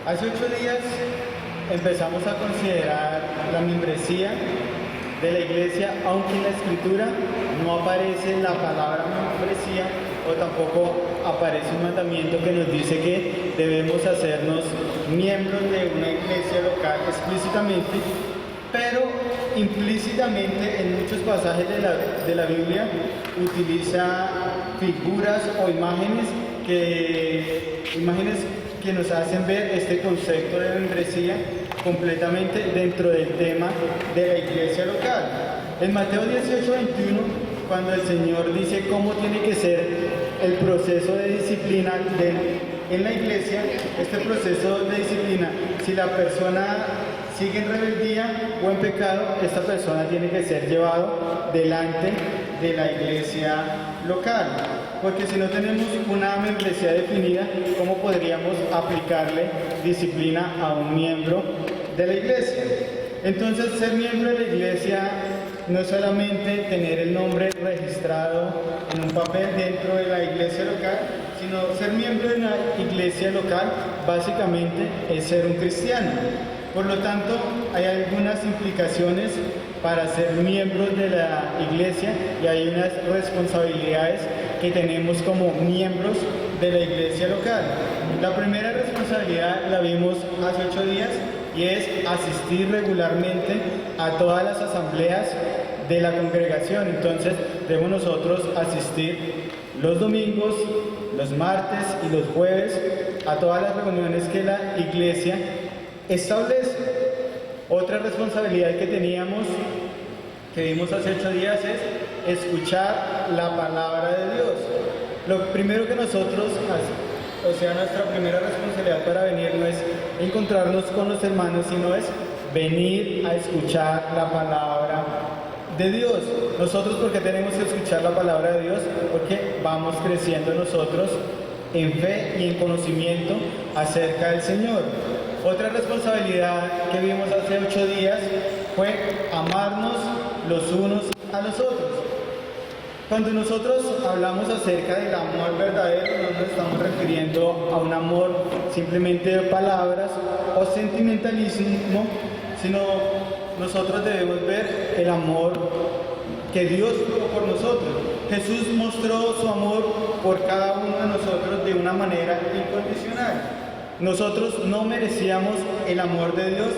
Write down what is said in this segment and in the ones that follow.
Hace 8 días empezamos a considerar la membresía de la iglesia, aunque en la escritura no aparece la palabra membresía o tampoco aparece un mandamiento que nos dice que debemos hacernos miembros de una iglesia local explícitamente, pero implícitamente en muchos pasajes de la Biblia utiliza figuras o imágenes que nos hacen ver este concepto de membresía completamente dentro del tema de la iglesia local. En Mateo 18:21, cuando el Señor dice cómo tiene que ser el proceso de disciplina en la iglesia, este proceso de disciplina, si la persona sigue en rebeldía o en pecado, esta persona tiene que ser llevado delante de la iglesia local. Porque si no tenemos una membresía definida, ¿cómo podríamos aplicarle disciplina a un miembro de la iglesia? Entonces, ser miembro de la iglesia no es solamente tener el nombre registrado en un papel dentro de la iglesia local, sino ser miembro de una iglesia local básicamente es ser un cristiano. Por lo tanto, hay algunas implicaciones para ser miembros de la iglesia y hay unas responsabilidades que tenemos como miembros de la iglesia local. La primera responsabilidad la vimos hace 8 días y es asistir regularmente a todas las asambleas de la congregación. Entonces debemos nosotros asistir los domingos, los martes y los jueves a todas las reuniones que la iglesia establece. Otra responsabilidad que teníamos, que vimos hace 8 días, es escuchar la palabra de Dios. Lo primero que nosotros, nuestra primera responsabilidad para venir no es encontrarnos con los hermanos, sino es venir a escuchar la palabra de Dios. Nosotros, ¿por qué tenemos que escuchar la palabra de Dios? Porque vamos creciendo nosotros en fe y en conocimiento acerca del Señor. Otra responsabilidad que vimos hace 8 días fue amarnos los unos a los otros. Cuando nosotros hablamos acerca del amor verdadero, no nos estamos refiriendo a un amor simplemente de palabras o sentimentalismo, sino nosotros debemos ver el amor que Dios tuvo por nosotros. Jesús mostró su amor por cada uno de nosotros de una manera incondicional. Nosotros no merecíamos el amor de Dios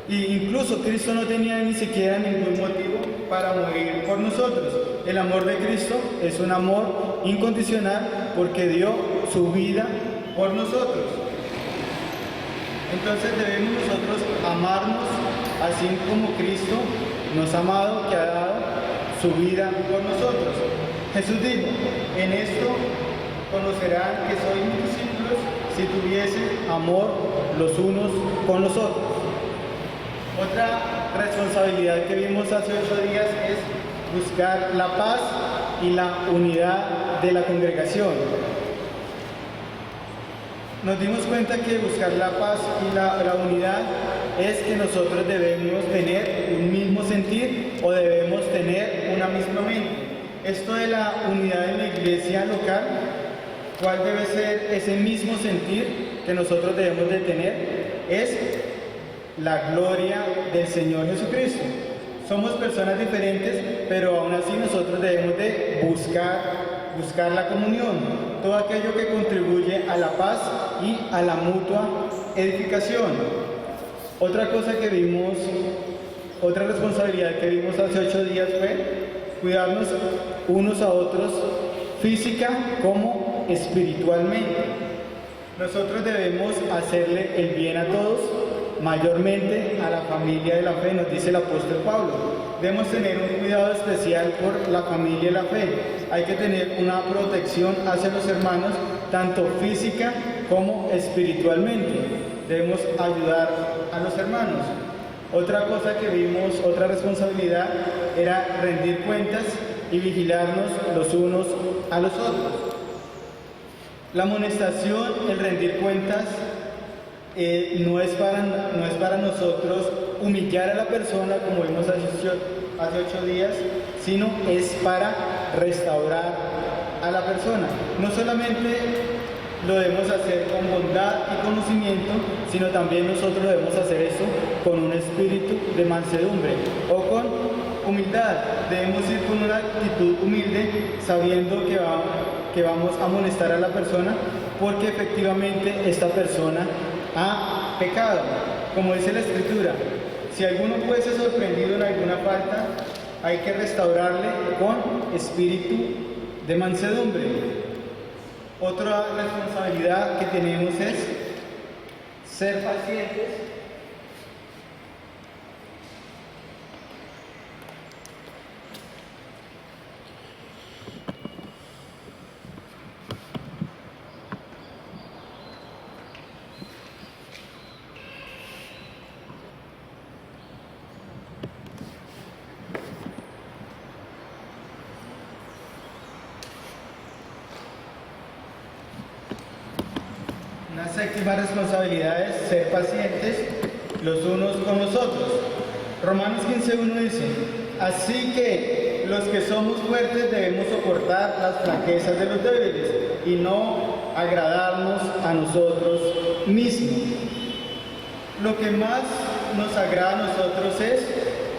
e incluso Cristo no tenía ni siquiera ningún motivo para morir por nosotros. El amor de Cristo es un amor incondicional porque dio su vida por nosotros. Entonces debemos nosotros amarnos así como Cristo nos ha amado, que ha dado su vida por nosotros. Jesús dijo: en esto conocerán que sois mis discípulos si tuviesen amor los unos con los otros. Otra responsabilidad que vimos hace 8 días es buscar la paz y la unidad de la congregación. Nos dimos cuenta que buscar la paz y la unidad es que nosotros debemos tener un mismo sentir o debemos tener una misma mente. Esto de la unidad en la iglesia local, ¿cuál debe ser ese mismo sentir que nosotros debemos de tener? Es la gloria del Señor Jesucristo. Somos personas diferentes, pero aún así nosotros debemos de buscar la comunión, todo aquello que contribuye a la paz y a la mutua edificación. Otra cosa que vimos, otra responsabilidad que vimos hace 8 días fue cuidarnos unos a otros física como espiritualmente. Nosotros debemos hacerle el bien a todos, mayormente a la familia de la fe, nos dice el apóstol Pablo. Debemos tener un cuidado especial por la familia de la fe. Hay que tener una protección hacia los hermanos, tanto física como espiritualmente. Debemos ayudar a los hermanos. Otra cosa que vimos, otra responsabilidad, era rendir cuentas y vigilarnos los unos a los otros. La amonestación, el rendir cuentas, no es para nosotros humillar a la persona como vimos hace 8 días, sino es para restaurar a la persona. No solamente lo debemos hacer con bondad y conocimiento, sino también nosotros debemos hacer esto con un espíritu de mansedumbre o con humildad. Debemos ir con una actitud humilde, sabiendo que vamos a amonestar a la persona, porque efectivamente esta persona ha pecado. Como dice la Escritura, si alguno puede ser sorprendido en alguna falta, hay que restaurarle con espíritu de mansedumbre. Otra responsabilidad que tenemos es ser pacientes. Una séptima responsabilidad es ser pacientes los unos con los otros. Romanos 15:1 dice: así que los que somos fuertes debemos soportar las flaquezas de los débiles y no agradarnos a nosotros mismos. Lo que más nos agrada a nosotros es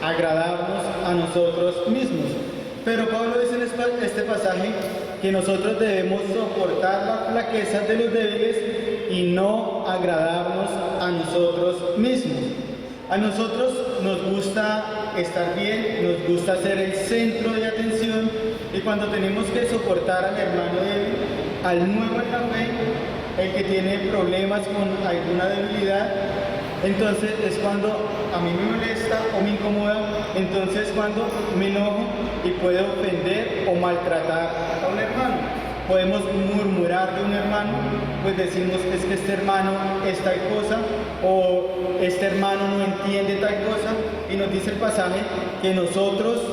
agradarnos a nosotros mismos. Pero Pablo dice en este pasaje que nosotros debemos soportar las flaquezas de los débiles y no agradarnos a nosotros mismos. A nosotros nos gusta estar bien, nos gusta ser el centro de atención, y cuando tenemos que soportar al hermano débil, al nuevo en la fe, el que tiene problemas con alguna debilidad, entonces es cuando a mí me molesta o me incomoda, entonces cuando me enojo y puedo ofender o maltratar a un hermano. Podemos murmurar de un hermano, pues decimos es que este hermano es tal cosa, o este hermano no entiende tal cosa, y nos dice el pasaje que nosotros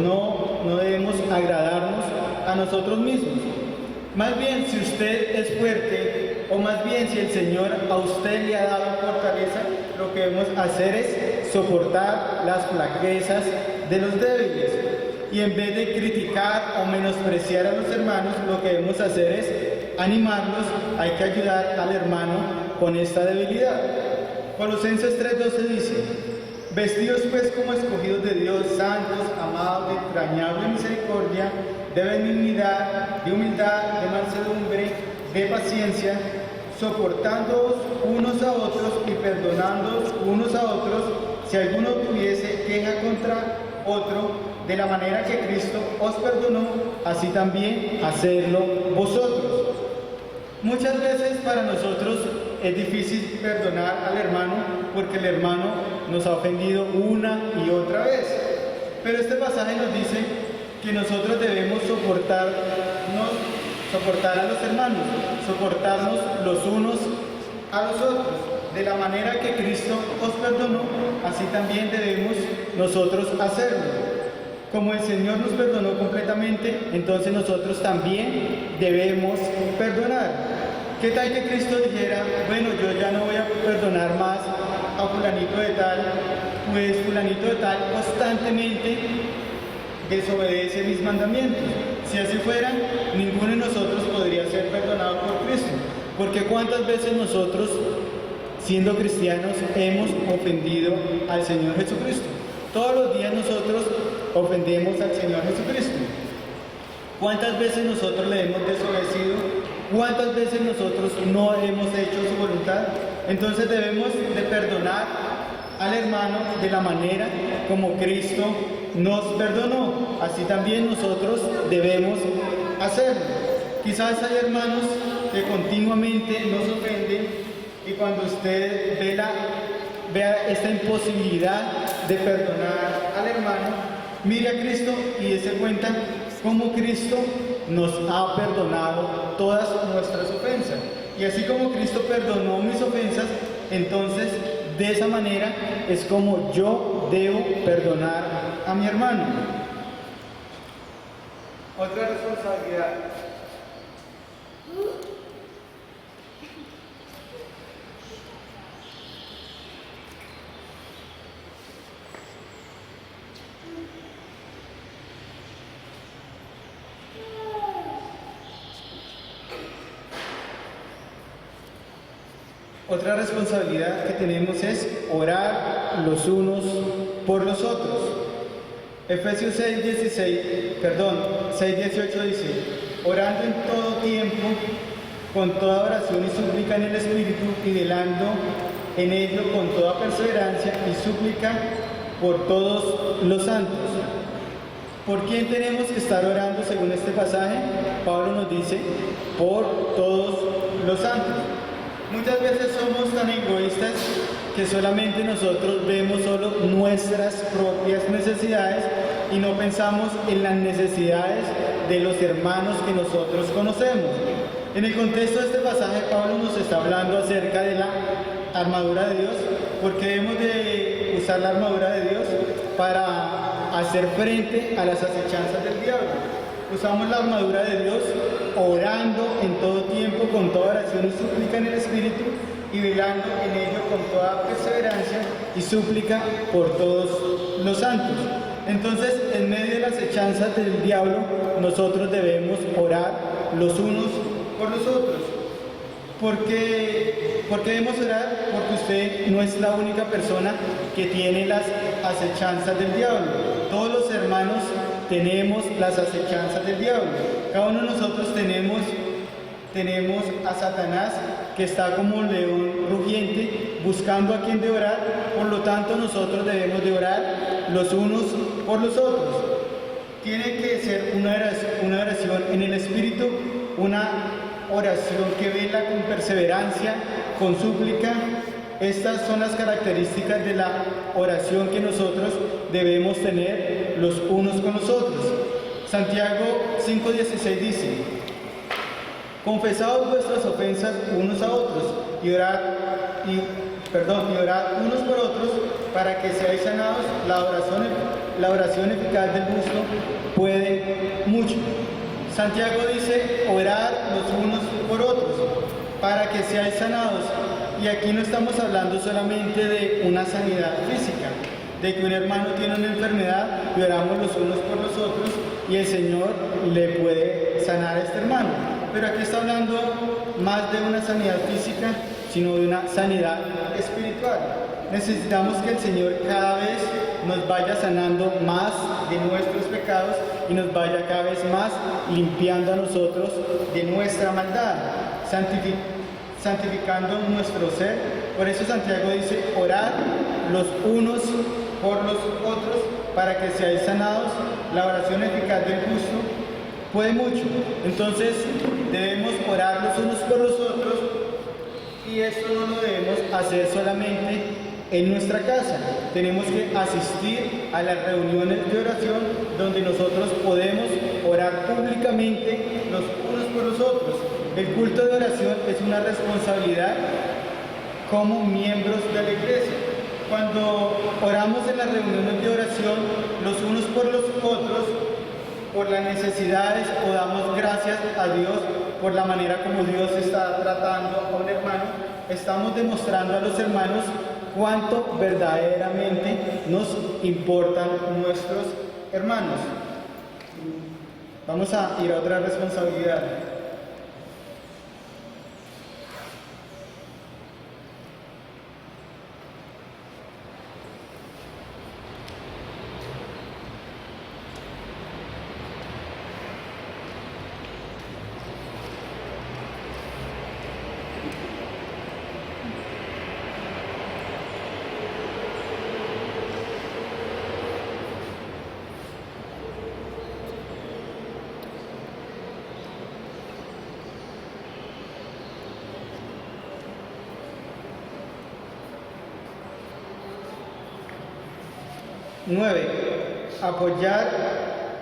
no debemos agradarnos a nosotros mismos. Más bien, si usted es fuerte, o más bien si el Señor a usted le ha dado fortaleza, lo que debemos hacer es soportar las flaquezas de los débiles. Y en vez de criticar o menospreciar a los hermanos, lo que debemos hacer es animarlos. Hay que ayudar al hermano con esta debilidad. Colosenses 3:12 dice: vestidos pues como escogidos de Dios, santos, amados, de entrañable misericordia, de benignidad, de humildad, de mansedumbre, de paciencia, soportándoos unos a otros y perdonándoos unos a otros, si alguno tuviese queja contra otro, de la manera que Cristo os perdonó, así también hacedlo vosotros. Muchas veces para nosotros es difícil perdonar al hermano, porque el hermano nos ha ofendido una y otra vez. Pero este pasaje nos dice que nosotros debemos soportar a los hermanos, soportarnos los unos a los otros. De la manera que Cristo os perdonó, así también debemos nosotros hacerlo. Como el Señor nos perdonó completamente, entonces nosotros también debemos perdonar. ¿Qué tal que Cristo dijera: bueno, yo ya no voy a perdonar más a fulanito de tal, pues fulanito de tal constantemente desobedece mis mandamientos? Si así fuera, ninguno de nosotros podría ser perdonado por Cristo, porque cuántas veces nosotros, siendo cristianos, hemos ofendido al Señor Jesucristo. Todos los días nosotros ofendemos al Señor Jesucristo. ¿Cuántas veces nosotros le hemos desobedecido? ¿Cuántas veces nosotros no hemos hecho su voluntad? Entonces debemos de perdonar al hermano de la manera como Cristo nos perdonó. Así también nosotros debemos hacerlo. Quizás hay hermanos que continuamente nos ofenden, y cuando usted vea esta imposibilidad de perdonar al hermano, mire a Cristo y dése cuenta cómo Cristo nos ha perdonado todas nuestras ofensas. Y así como Cristo perdonó mis ofensas, entonces de esa manera es como yo debo perdonar a mi hermano. Otra responsabilidad. Otra responsabilidad que tenemos es orar los unos por los otros. Efesios 6:18 dice, orando en todo tiempo, con toda oración y súplica en el Espíritu, y velando en ello con toda perseverancia y súplica por todos los santos. ¿Por quién tenemos que estar orando según este pasaje? Pablo nos dice, por todos los santos. Muchas veces somos tan egoístas que solamente nosotros vemos solo nuestras propias necesidades y no pensamos en las necesidades de los hermanos que nosotros conocemos. En el contexto de este pasaje, Pablo nos está hablando acerca de la armadura de Dios, porque debemos de usar la armadura de Dios para hacer frente a las acechanzas del diablo. Usamos la armadura de Dios orando en todo tiempo, con toda oración y súplica en el Espíritu, y velando en ello con toda perseverancia y súplica por todos los santos. Entonces, en medio de las acechanzas del diablo, nosotros debemos orar los unos por los otros. ¿Por qué debemos orar? Porque usted no es la única persona que tiene las acechanzas del diablo. Todos los hermanos tenemos las acechanzas del diablo. Cada uno de nosotros tenemos a Satanás, que está como un león rugiente buscando a quien devorar. Por lo tanto, nosotros debemos de orar los unos por los otros. Tiene que ser una oración en el Espíritu, una oración que vela con perseverancia, con súplica. Estas son las características de la oración que nosotros debemos tener los unos con los otros. Santiago 5:16 dice, confesaos vuestras ofensas unos a otros y orad unos por otros para que seáis sanados. La oración eficaz del justo puede mucho. Santiago dice, orad los unos por otros para que seáis sanados. Y aquí no estamos hablando solamente de una sanidad física, de que un hermano tiene una enfermedad y oramos los unos por los otros y el Señor le puede sanar a este hermano. Pero aquí está hablando más de una sanidad física, sino de una sanidad espiritual. Necesitamos que el Señor cada vez nos vaya sanando más de nuestros pecados y nos vaya cada vez más limpiando a nosotros de nuestra maldad, santificando nuestro ser. Por eso Santiago dice, orad los unos por los otros para que seáis sanados. La oración eficaz del justo puede mucho. Entonces debemos orar los unos por los otros, y esto no lo debemos hacer solamente en nuestra casa. Tenemos que asistir a las reuniones de oración donde nosotros podemos orar públicamente los unos por los otros. El culto de oración es una responsabilidad como miembros de la iglesia. Cuando oramos en las reuniones de oración los unos por los otros, por las necesidades, o damos gracias a Dios por la manera como Dios está tratando a un hermano, estamos demostrando a los hermanos cuánto verdaderamente nos importan nuestros hermanos. Vamos a ir a otra responsabilidad. Nueve, apoyar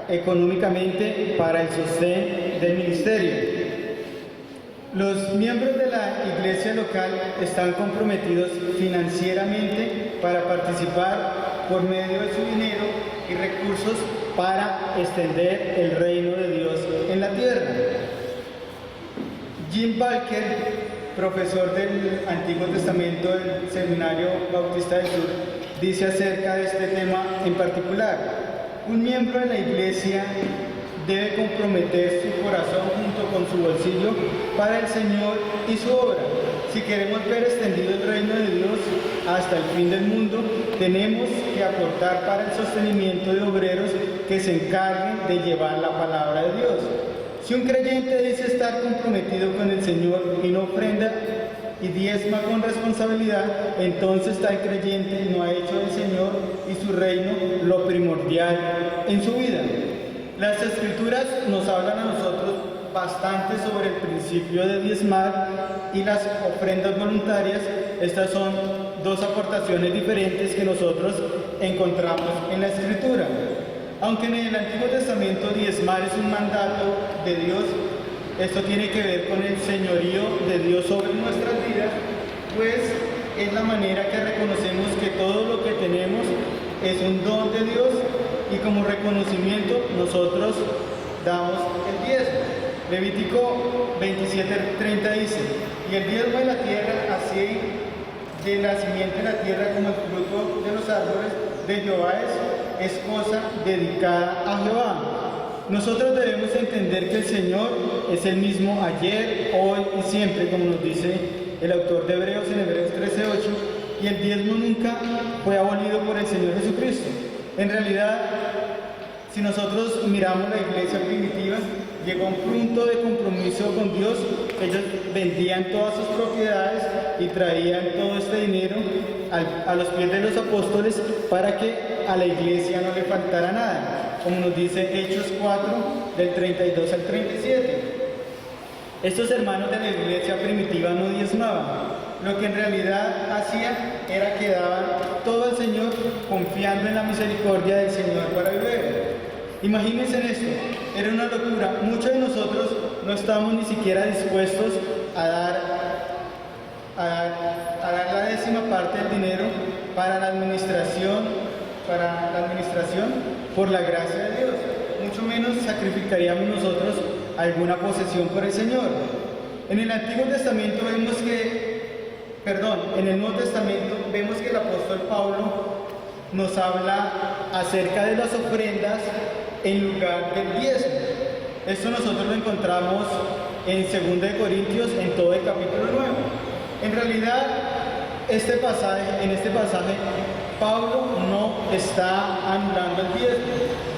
económicamente para el sostén del ministerio. Los miembros de la iglesia local están comprometidos financieramente para participar por medio de su dinero y recursos para extender el reino de Dios en la tierra. Jim Balker, profesor del Antiguo Testamento del Seminario Bautista del Sur, dice acerca de este tema en particular: un miembro de la iglesia debe comprometer su corazón junto con su bolsillo para el Señor y su obra. Si queremos ver extendido el reino de Dios hasta el fin del mundo, tenemos que aportar para el sostenimiento de obreros que se encarguen de llevar la palabra de Dios. Si un creyente dice estar comprometido con el Señor y no ofrenda y diezma con responsabilidad, entonces tal creyente no ha hecho del Señor y su reino lo primordial en su vida. Las Escrituras nos hablan a nosotros bastante sobre el principio de diezmar y las ofrendas voluntarias. Estas son dos aportaciones diferentes que nosotros encontramos en la Escritura. Aunque en el Antiguo Testamento diezmar es un mandato de Dios, esto tiene que ver con el señorío de Dios sobre nuestras vidas, pues es la manera que reconocemos que todo lo que tenemos es un don de Dios y como reconocimiento nosotros damos el diezmo. Levítico 27:30 dice: y el diezmo de la tierra, así de la simiente de la tierra como el fruto de los árboles de Jehová es cosa dedicada a Jehová. Nosotros debemos entender que el Señor es el mismo ayer, hoy y siempre, como nos dice el autor de Hebreos en Hebreos 13:8, y el diezmo nunca fue abolido por el Señor Jesucristo. En realidad, si nosotros miramos la iglesia primitiva, llegó a un punto de compromiso con Dios. Ellos vendían todas sus propiedades y traían todo este dinero a los pies de los apóstoles para que a la iglesia no le faltara nada, como nos dice Hechos 4, del 32 al 37. Estos hermanos de la iglesia primitiva no diezmaban. Lo que en realidad hacían era que daban todo al Señor, confiando en la misericordia del Señor para vivir. Imagínense en esto, era una locura. Muchos de nosotros no estamos ni siquiera dispuestos a dar la décima parte del dinero para la administración por la gracia de Dios. Mucho menos sacrificaríamos nosotros alguna posesión por el Señor. En el Antiguo Testamento en el Nuevo Testamento vemos que el apóstol Pablo nos habla acerca de las ofrendas en lugar del diezmo. Esto nosotros lo encontramos en 2 Corintios, en todo el capítulo 9. En realidad, en este pasaje, Pablo no está anulando el diezmo,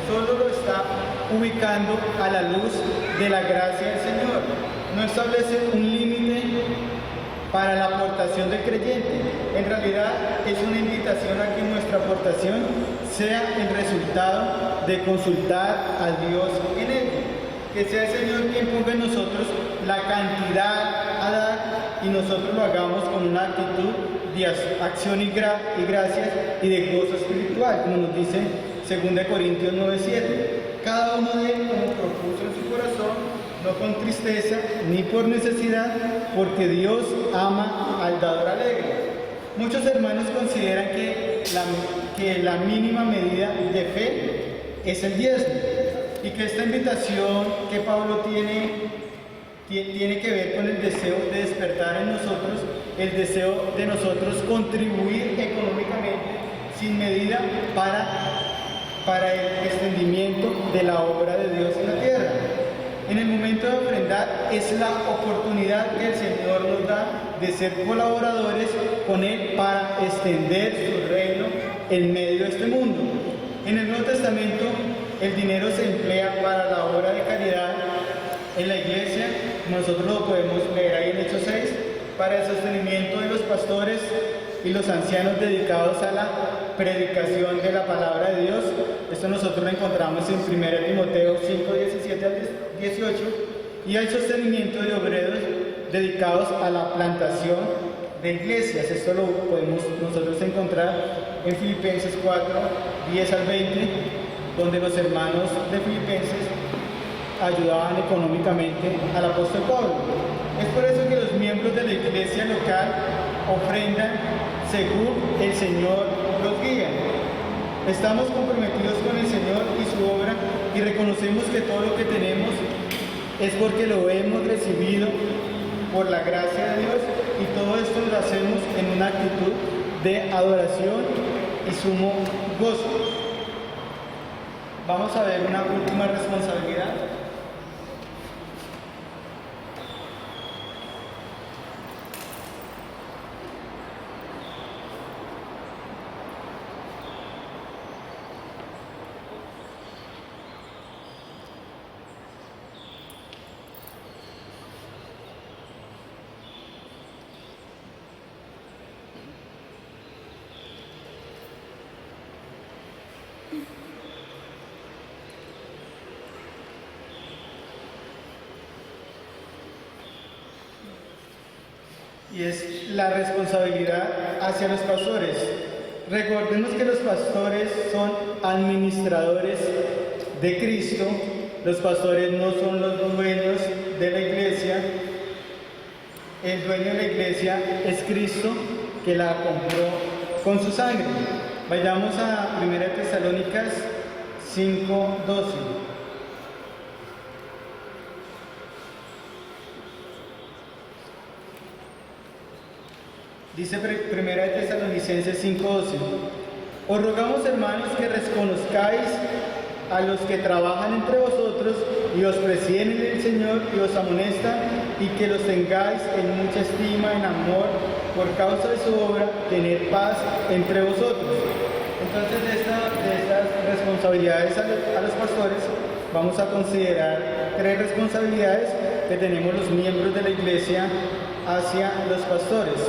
solo lo está ubicando a la luz de la gracia del Señor. No establece un límite para la aportación del creyente. En realidad es una invitación a que nuestra aportación sea el resultado de consultar a Dios en él. Que sea el Señor quien ponga en nosotros la cantidad a dar y nosotros lo hagamos con una actitud de acción y gracias y de gozo espiritual, como nos dice 2 Corintios 9:7. Cada uno de ellos como propuso en su corazón, no con tristeza ni por necesidad, porque Dios ama al dador alegre. Muchos hermanos consideran que la mínima medida de fe es el diezmo y que esta invitación que Pablo tiene que ver con el deseo de despertar en nosotros, el deseo de nosotros contribuir económicamente sin medida para el extendimiento de la obra de Dios en la tierra. En el momento de ofrendar es la oportunidad que el Señor nos da de ser colaboradores con Él para extender su reino en medio de este mundo. En el Nuevo Testamento el dinero se emplea para la obra de caridad en la iglesia. Nosotros lo podemos leer ahí en Hechos 6, para el sostenimiento de los pastores y los ancianos dedicados a la predicación de la palabra de Dios. Esto nosotros lo encontramos en 1 Timoteo 5, 17 al 18, y el sostenimiento de obreros dedicados a la plantación de iglesias. Esto lo podemos nosotros encontrar en Filipenses 4, 10 al 20, donde los hermanos de Filipenses ayudaban económicamente al apóstol Pablo. Es por eso que los miembros de la iglesia local ofrendan según el Señor los guía. Estamos comprometidos con el Señor y su obra y reconocemos que todo lo que tenemos es porque lo hemos recibido por la gracia de Dios, y todo esto lo hacemos en una actitud de adoración y sumo gozo. Vamos a ver una última responsabilidad. Y es la responsabilidad hacia los pastores. Recordemos que los pastores son administradores de Cristo. Los pastores no son los dueños de la iglesia. El dueño de la iglesia es Cristo, que la compró con su sangre. Vayamos a 1 Tesalónicas 5:12. Dice 1 Tesalonicenses 5:12: os rogamos, hermanos, que reconozcáis a los que trabajan entre vosotros y os presiden en el Señor y os amonestan, y que los tengáis en mucha estima, en amor, por causa de su obra, tener paz entre vosotros. Entonces, de estas responsabilidades a los pastores, vamos a considerar 3 responsabilidades que tenemos los miembros de la iglesia hacia los pastores.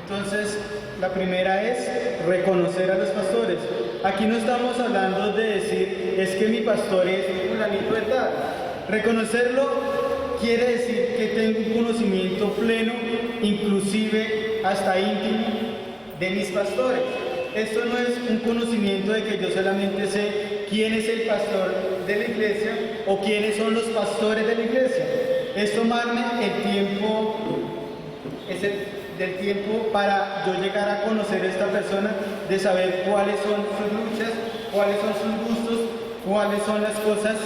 Entonces, la primera es reconocer a los pastores. Aquí no estamos hablando de decir, es que mi pastor es fulanito de tal. Reconocerlo quiere decir que tengo un conocimiento pleno, inclusive hasta íntimo, de mis pastores. Esto no es un conocimiento de que yo solamente sé quién es el pastor de la iglesia o quiénes son los pastores de la iglesia. Es tomarme el tiempo, del tiempo para yo llegar a conocer a esta persona, de saber cuáles son sus luchas, cuáles son sus gustos, cuáles son las cosas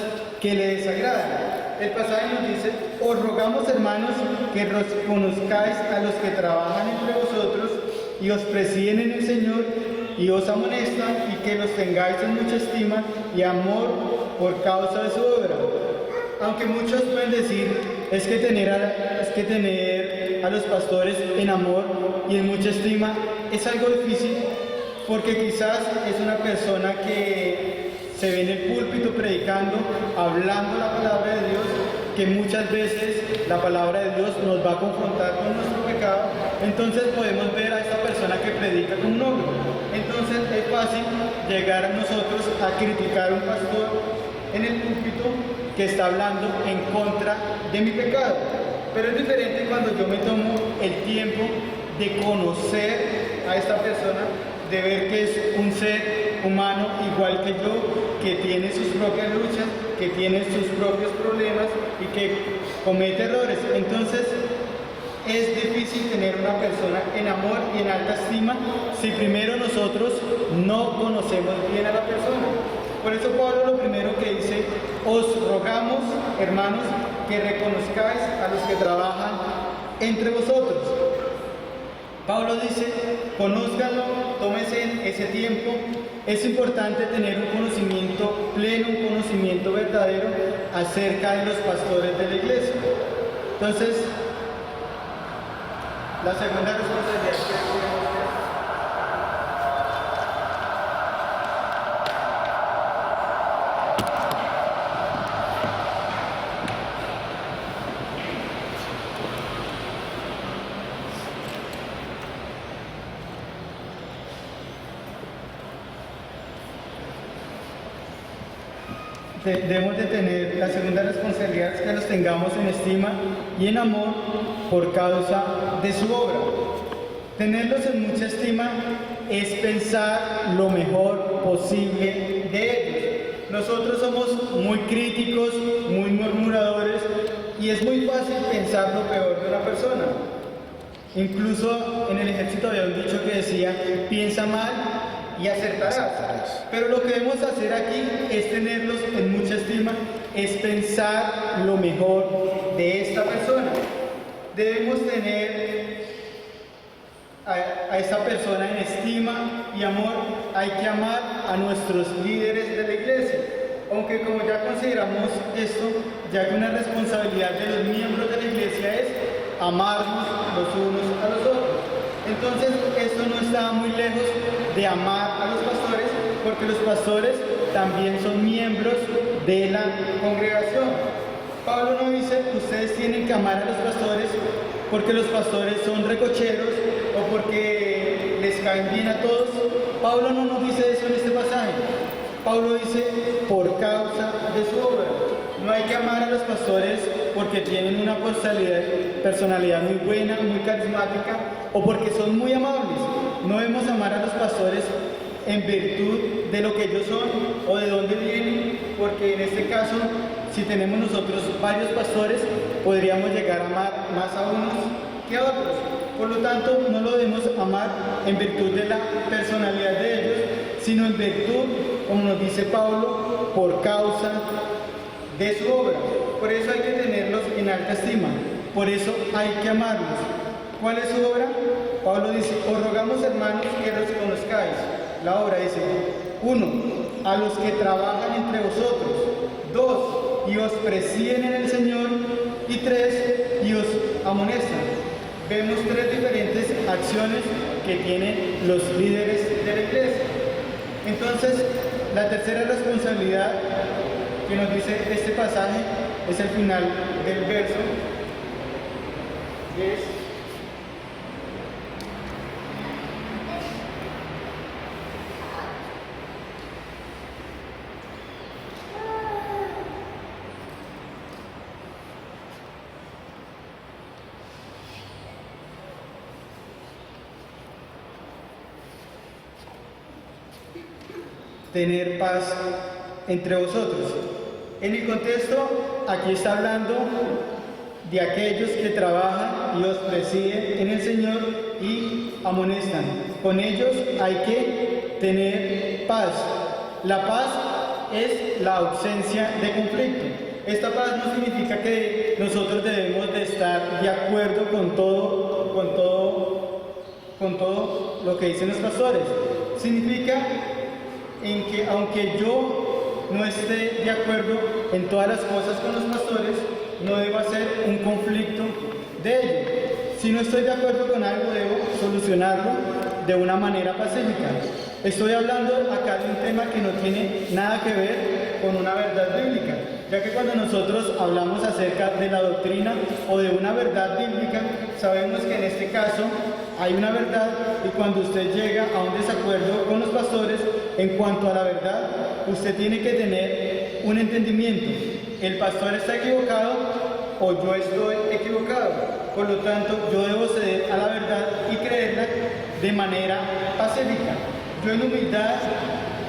que le desagradan. El pasaje nos dice: os rogamos, hermanos, que conozcáis a los que trabajan entre vosotros y os presiden en el Señor y os amonestan, y que los tengáis en mucha estima y amor por causa de su obra. Aunque muchos pueden decir, es que tener a los pastores en amor y en mucha estima es algo difícil, porque quizás es una persona que se ve en el púlpito predicando, hablando la palabra de Dios, que muchas veces la palabra de Dios nos va a confrontar con nuestro pecado. Entonces podemos ver a esta persona que predica con un ogro. Entonces es fácil llegar a nosotros a criticar a un pastor en el púlpito que está hablando en contra de mi pecado. Pero es diferente cuando yo me tomo el tiempo de conocer a esta persona, de ver que es un ser humano igual que yo, que tiene sus propias luchas, que tiene sus propios problemas y que comete errores. Entonces, es difícil tener una persona en amor y en alta estima si primero nosotros no conocemos bien a la persona. Por eso Pablo lo primero que dice: os rogamos, hermanos, que reconozcáis a los que trabajan entre vosotros. Pablo dice: conózcanlo, tómense ese tiempo. Es importante tener un conocimiento pleno, un conocimiento verdadero acerca de los pastores de la iglesia. Entonces, la segunda responsabilidad que tenemos es debemos de tener la segunda responsabilidad, es que los tengamos en estima y en amor por causa de su obra. Tenerlos en mucha estima es pensar lo mejor posible de ellos. Nosotros somos muy críticos, muy murmuradores, y es muy fácil pensar lo peor de una persona. Incluso en el ejército había un dicho que decía: piensa mal y acertarás. Pero lo que debemos hacer aquí es tenerlos en mucha estima, es pensar lo mejor de esta persona. Debemos tener a esta persona en estima y amor. Hay que amar a nuestros líderes de la iglesia. Aunque como ya consideramos esto, ya que una responsabilidad de los miembros de la iglesia es amarnos los unos a los otros. Entonces, esto no está muy lejos de amar a los pastores, porque los pastores también son miembros de la congregación. Pablo no dice que ustedes tienen que amar a los pastores porque los pastores son recocheros o porque les caen bien a todos. Pablo no nos dice eso en este pasaje. Pablo dice por causa de su obra. No hay que amar a los pastores porque tienen una personalidad muy buena, muy carismática o porque son muy amables. No debemos amar a los pastores en virtud de lo que ellos son o de dónde vienen, porque en este caso, si tenemos nosotros varios pastores, podríamos llegar a amar más a unos que a otros. Por lo tanto, no lo debemos amar en virtud de la personalidad de ellos, sino en virtud, como nos dice Pablo, por causa de su obra. Por eso hay que tenerlos en alta estima, por eso hay que amarlos. ¿Cuál es su obra? Pablo dice, os rogamos, hermanos, que los conozcáis. La obra dice, 1, a los que trabajan entre vosotros; 2, y os presiden en el Señor; y 3, y os amonestan. Vemos 3 diferentes acciones que tienen los líderes de la iglesia. Entonces, la tercera responsabilidad que nos dice este pasaje es el final del verso. Es tener paz entre vosotros. En el contexto, aquí está hablando de aquellos que trabajan y os presiden en el Señor y amonestan. Con ellos hay que tener paz. La paz es la ausencia de conflicto. Esta paz no significa que nosotros debemos de estar de acuerdo con todo lo que dicen los pastores. Significa en que aunque yo no esté de acuerdo en todas las cosas con los pastores, no debo hacer un conflicto de ello. Si no estoy de acuerdo con algo, debo solucionarlo de una manera pacífica. Estoy hablando acá de un tema que no tiene nada que ver con una verdad bíblica, ya que cuando nosotros hablamos acerca de la doctrina o de una verdad bíblica, sabemos que en este caso hay una verdad, y cuando usted llega a un desacuerdo con los pastores en cuanto a la verdad, usted tiene que tener un entendimiento. El pastor está equivocado o yo estoy equivocado. Por lo tanto, yo debo ceder a la verdad y creerla de manera pacífica. Yo en humildad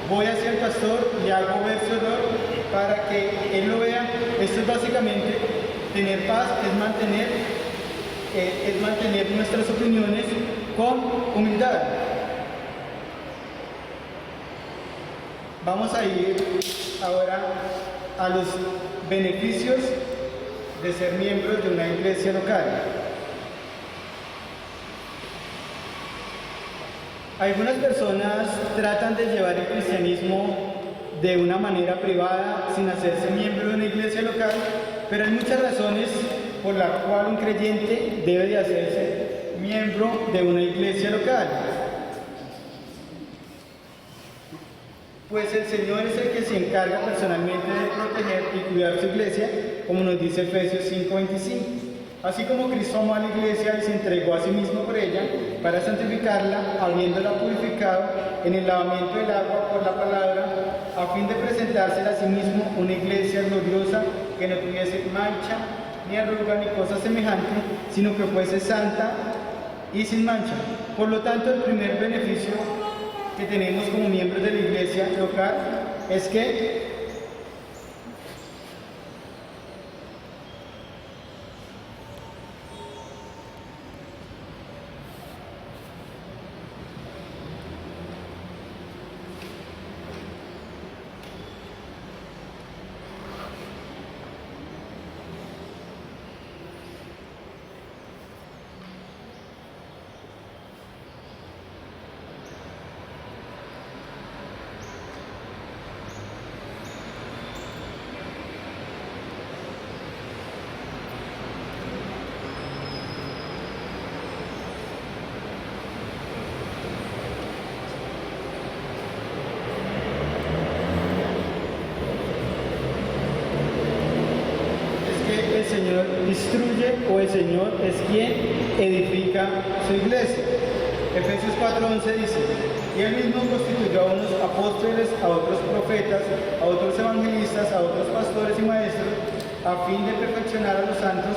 voy hacia el pastor y hago ver su error para que él lo vea. Esto es básicamente tener paz, es mantener nuestras opiniones con humildad. Vamos a ir ahora a los beneficios de ser miembros de una iglesia local. Algunas personas tratan de llevar el cristianismo de una manera privada, sin hacerse miembro de una iglesia local, pero hay muchas razones por las cuales un creyente debe de hacerse miembro de una iglesia local. Pues el Señor es el que se encarga personalmente de proteger y cuidar su iglesia, como nos dice Efesios 5:25. Así como Cristo amó a la iglesia y se entregó a sí mismo por ella, para santificarla, habiéndola purificado en el lavamiento del agua por la palabra, a fin de presentársela a sí mismo una iglesia gloriosa, que no tuviese mancha, ni arruga, ni cosa semejante, sino que fuese santa y sin mancha. Por lo tanto, el primer beneficio que tenemos como miembros de la iglesia local es que Señor destruye o el Señor es quien edifica su iglesia. Efesios 4:11 dice, y él mismo constituyó a unos apóstoles, a otros profetas, a otros evangelistas, a otros pastores y maestros, a fin de perfeccionar a los santos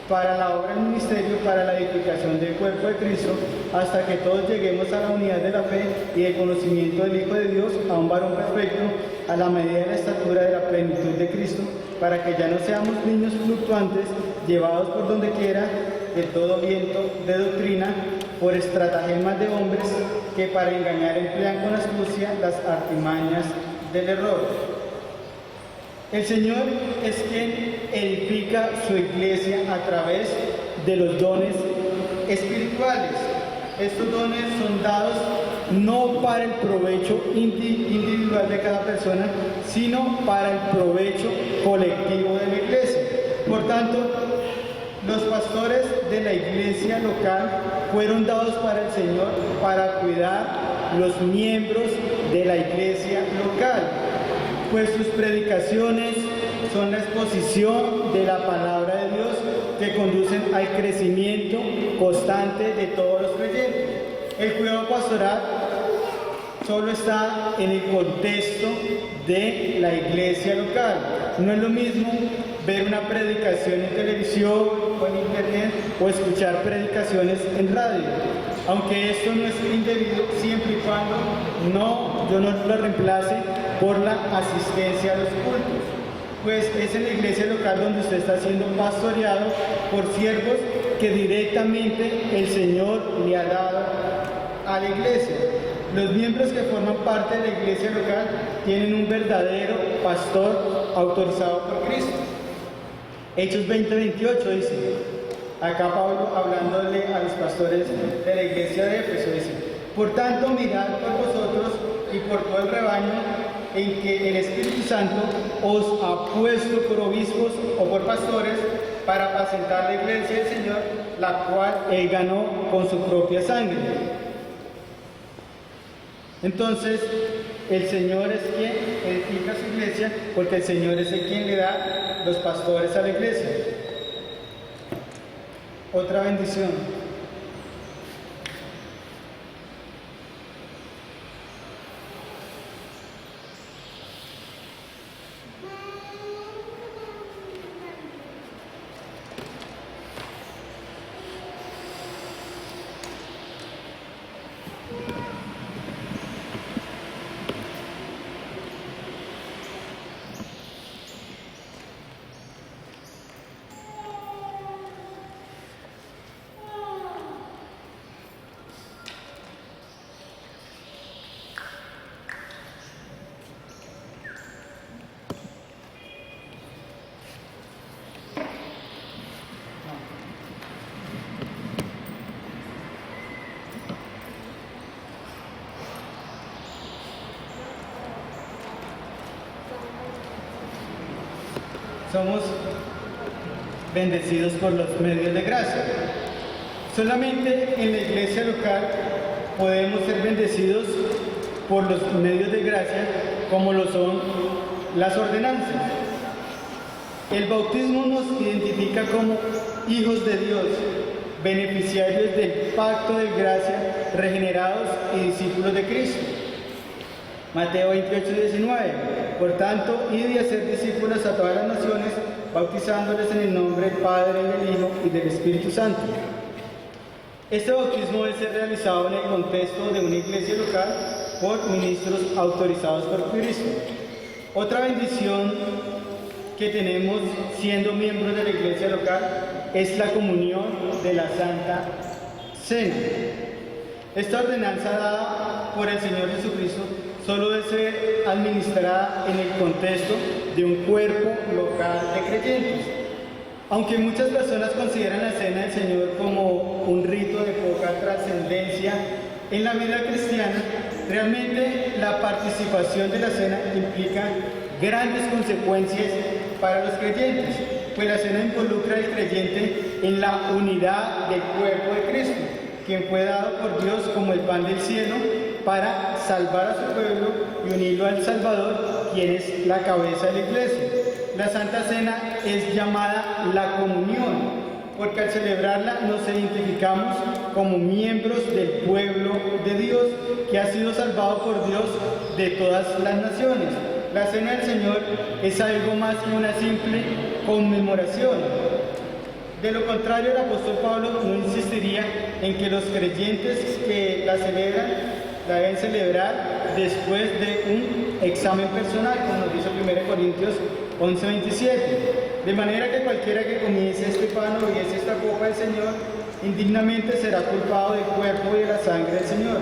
para la obra del ministerio, para la edificación del cuerpo de Cristo, hasta que todos lleguemos a la unidad de la fe y del conocimiento del Hijo de Dios, a un varón perfecto, a la medida de la estatura de la plenitud de Cristo, para que ya no seamos niños fluctuantes, llevados por donde quiera de todo viento de doctrina, por estratagemas de hombres que para engañar emplean con astucia las artimañas del error. El Señor es quien edifica su iglesia a través de los dones espirituales. Estos dones son dados no para el provecho individual de cada persona, sino para el provecho colectivo de la iglesia. Por tanto, los pastores de la iglesia local fueron dados para el Señor para cuidar los miembros de la iglesia local, pues sus predicaciones son la exposición de la palabra de Dios que conducen al crecimiento constante de todos los creyentes. El cuidado pastoral solo está en el contexto de la iglesia local. No es lo mismo ver una predicación en televisión o en internet o escuchar predicaciones en radio. Aunque esto no es indebido siempre y cuando yo no lo reemplace por la asistencia a los cultos. Pues es en la iglesia local donde usted está siendo pastoreado por siervos que directamente el Señor le ha dado a la iglesia. Los miembros que forman parte de la iglesia local tienen un verdadero pastor autorizado por Cristo. Hechos 20:28 dice, acá Pablo hablándole a los pastores de la iglesia de Éfeso, dice, por tanto mirad por vosotros y por todo el rebaño en que el Espíritu Santo os ha puesto por obispos o por pastores para apacentar la iglesia del Señor, la cual él ganó con su propia sangre. Entonces, el Señor es quien edifica su iglesia, porque el Señor es el quien le da los pastores a la iglesia. Otra bendición. Somos bendecidos por los medios de gracia. Solamente en la iglesia local podemos ser bendecidos por los medios de gracia como lo son las ordenanzas. El bautismo nos identifica como hijos de Dios, beneficiarios del pacto de gracia, regenerados y discípulos de Cristo. Mateo 28:19. Por tanto, id y hacer discípulos a todas las naciones, bautizándoles en el nombre del Padre, del Hijo y del Espíritu Santo. Este bautismo debe ser realizado en el contexto de una iglesia local por ministros autorizados por Cristo. Otra bendición que tenemos siendo miembros de la iglesia local es la comunión de la Santa Cena. Esta ordenanza dada por el Señor Jesucristo solo debe ser administrada en el contexto de un cuerpo local de creyentes. Aunque muchas personas consideran la cena del Señor como un rito de poca trascendencia en la vida cristiana, realmente la participación de la cena implica grandes consecuencias para los creyentes, pues la cena involucra al creyente en la unidad del cuerpo de Cristo, quien fue dado por Dios como el pan del cielo para salvar a su pueblo y unirlo al Salvador, quien es la cabeza de la iglesia. la Santa Cena es llamada la comunión, porque al celebrarla nos identificamos como miembros del pueblo de Dios, que ha sido salvado por Dios de todas las naciones. La Cena del Señor es algo más que una simple conmemoración. De lo contrario, el apóstol Pablo no insistiría en que los creyentes que la celebran la deben celebrar después de un examen personal, como nos dice 1 Corintios 11:27. De manera que cualquiera que comience este pan o bebiese esta copa del Señor, indignamente será culpado del cuerpo y de la sangre del Señor.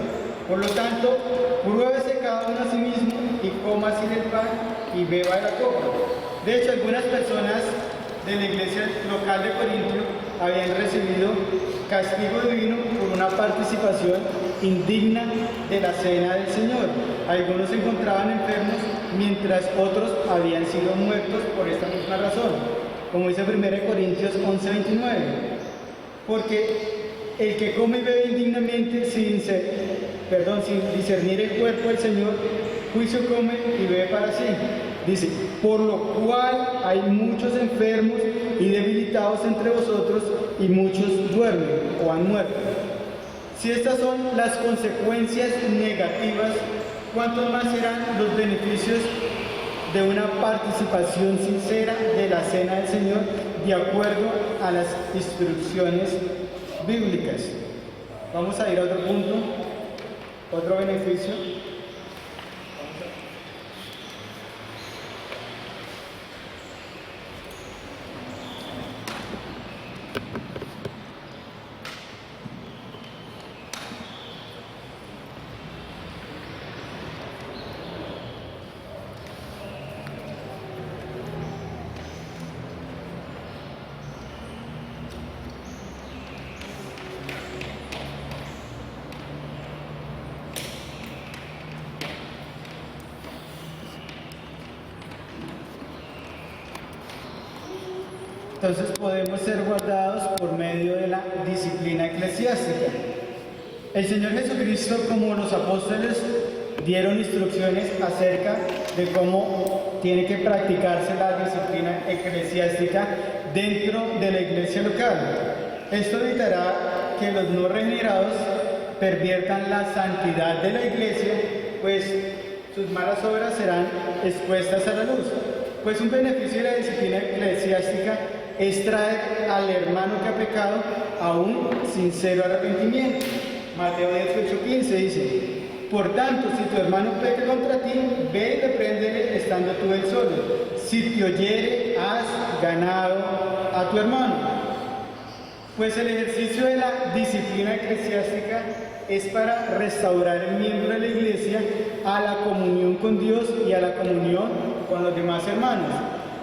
Por lo tanto, pruébese cada uno a sí mismo y coma así del pan y beba de la copa. De hecho, algunas personas de la iglesia local de Corintio habían recibido castigo divino por una participación indigna de la cena del Señor. Algunos se encontraban enfermos, mientras otros habían sido muertos por esta misma razón, como dice 1 Corintios 11:29. Porque el que come y bebe indignamente sin discernir el cuerpo del Señor, juicio come y bebe para sí. Dice, por lo cual hay muchos enfermos y debilitados entre vosotros, y muchos duermen o han muerto. Si estas son las consecuencias negativas, ¿cuántos más serán los beneficios de una participación sincera de la cena del Señor de acuerdo a las instrucciones bíblicas? Vamos a ir a otro punto, otro beneficio. Entonces podemos ser guardados por medio de la disciplina eclesiástica. El Señor Jesucristo, como los apóstoles, dieron instrucciones acerca de cómo tiene que practicarse la disciplina eclesiástica dentro de la iglesia local. Esto evitará que los no regenerados perviertan la santidad de la iglesia, pues sus malas obras serán expuestas a la luz. Pues un beneficio de la disciplina eclesiástica es traer al hermano que ha pecado a un sincero arrepentimiento. Mateo 18:15 dice, por tanto, si tu hermano peca contra ti, ve y repréndele estando tú él solo. Si te oyere, has ganado a tu hermano. Pues el ejercicio de la disciplina eclesiástica es para restaurar el miembro de la iglesia a la comunión con Dios y a la comunión con los demás hermanos.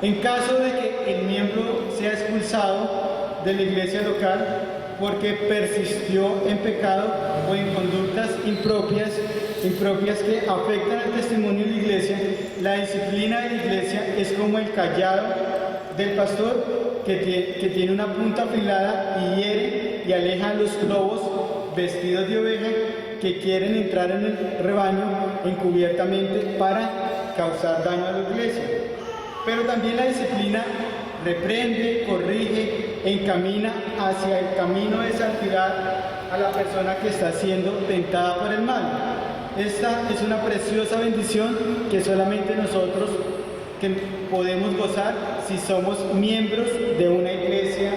En caso de que el miembro sea expulsado de la iglesia local porque persistió en pecado o en conductas impropias que afectan al testimonio de la iglesia, la disciplina de la iglesia es como el cayado del pastor que tiene una punta afilada y hiere y aleja a los lobos vestidos de oveja que quieren entrar en el rebaño encubiertamente para causar daño a la iglesia. Pero también la disciplina reprende, corrige e encamina hacia el camino de santidad a la persona que está siendo tentada por el mal. Esta es una preciosa bendición que solamente nosotros que podemos gozar si somos miembros de una iglesia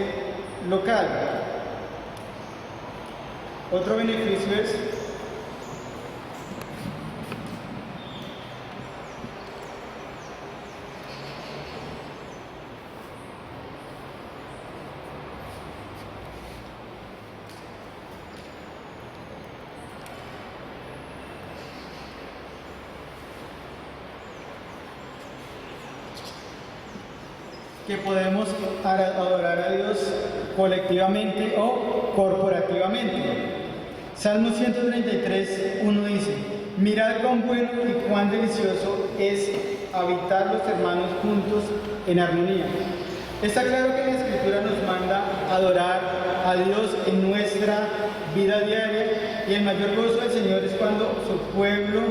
local. Otro beneficio es que podemos adorar a Dios colectivamente o corporativamente. Salmo 133:1 dice, mirad cuán bueno y cuán delicioso es habitar los hermanos juntos en armonía. Está claro que la Escritura nos manda adorar a Dios en nuestra vida diaria, y el mayor gozo del Señor es cuando su pueblo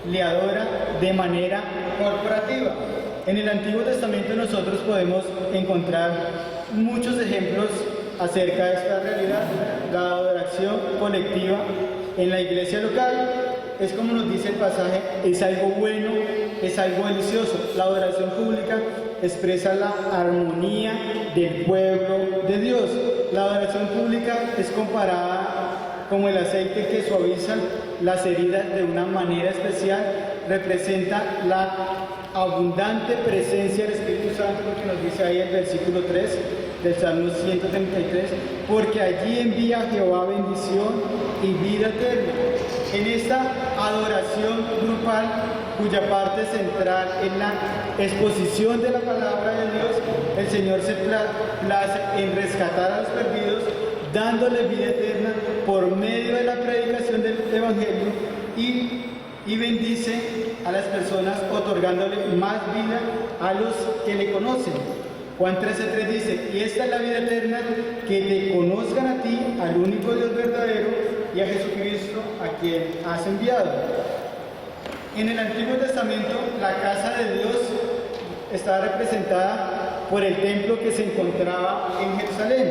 le adora de manera corporativa. En el Antiguo Testamento nosotros podemos encontrar muchos ejemplos acerca de esta realidad. La adoración colectiva en la iglesia local es, como nos dice el pasaje, es algo bueno, es algo delicioso. La adoración pública expresa la armonía del pueblo de Dios. La adoración pública es comparada como el aceite que suaviza las heridas de una manera especial. Representa la abundante presencia del Espíritu Santo, porque nos dice ahí el versículo 3 del Salmo 133, porque allí envía Jehová bendición y vida eterna. En esta adoración grupal, cuya parte central es la exposición de la palabra de Dios, el Señor se place en rescatar a los perdidos, dándoles vida eterna por medio de la predicación del Evangelio, y bendice a las personas otorgándole más vida a los que le conocen. Juan 13:3 dice: y esta es la vida eterna, que te conozcan a ti, al único Dios verdadero, y a Jesucristo, a quien has enviado. En el Antiguo Testamento, la casa de Dios estaba representada por el templo que se encontraba en Jerusalén,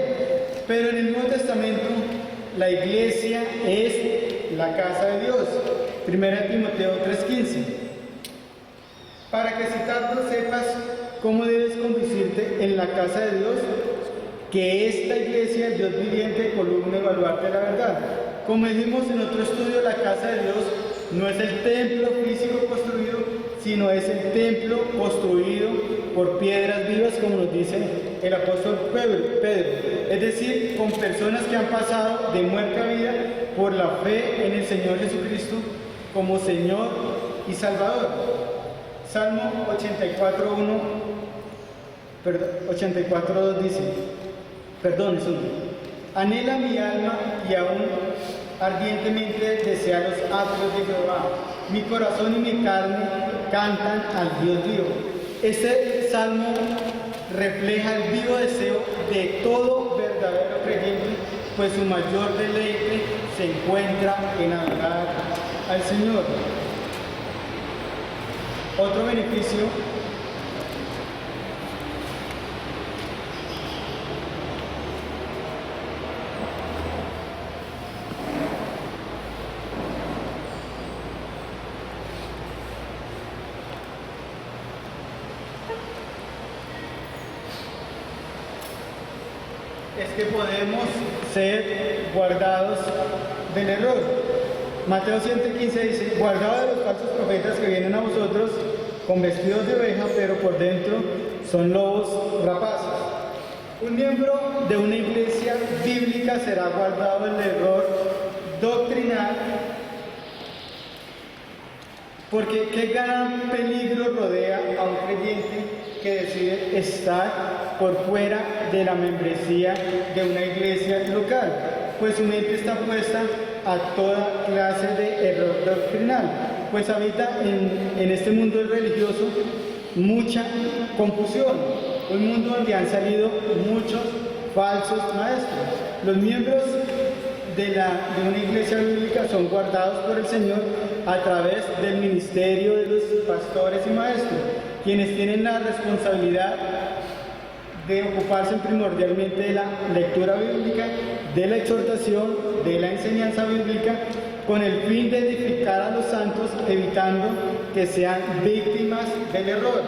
pero en el Nuevo Testamento la iglesia es la casa de Dios. 1 Timoteo 3:15. Para que citando sepas cómo debes conducirte en la casa de Dios, que es la iglesia, el Dios viviente, columna y baluarte de la verdad. Como dijimos en otro estudio, la casa de Dios no es el templo físico construido, sino es el templo construido por piedras vivas, como nos dice el apóstol Pedro. Es decir, con personas que han pasado de muerte a vida por la fe en el Señor Jesucristo como Señor y Salvador. Salmo 84:2 dice, anhela mi alma y aún ardientemente desea los atrios de Jehová. Mi corazón y mi carne cantan al Dios vivo. Este salmo refleja el vivo deseo de todo verdadero creyente, pues su mayor deleite se encuentra en adorar al Señor. Otro beneficio es que podemos ser guardados del error. Mateo 115 dice: guardaos de los falsos profetas que vienen a vosotros con vestidos de oveja, pero por dentro son lobos rapaces. Un miembro de una iglesia bíblica será guardado del error doctrinal, porque qué gran peligro rodea a un creyente que decide estar por fuera de la membresía de una iglesia local, pues su mente está puesta a toda clase de error doctrinal, pues habita en este mundo religioso mucha confusión, un mundo donde han salido muchos falsos maestros. Los miembros de una iglesia bíblica son guardados por el Señor a través del ministerio de los pastores y maestros, quienes tienen la responsabilidad de ocuparse primordialmente de la lectura bíblica, de la exhortación, de la enseñanza bíblica, con el fin de edificar a los santos, evitando que sean víctimas del error.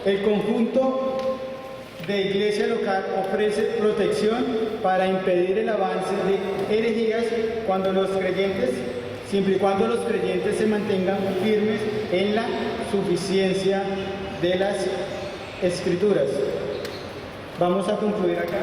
El conjunto de iglesia local ofrece protección para impedir el avance de herejías siempre y cuando los creyentes se mantengan firmes en la suficiencia de las Escrituras. Vamos a concluir acá.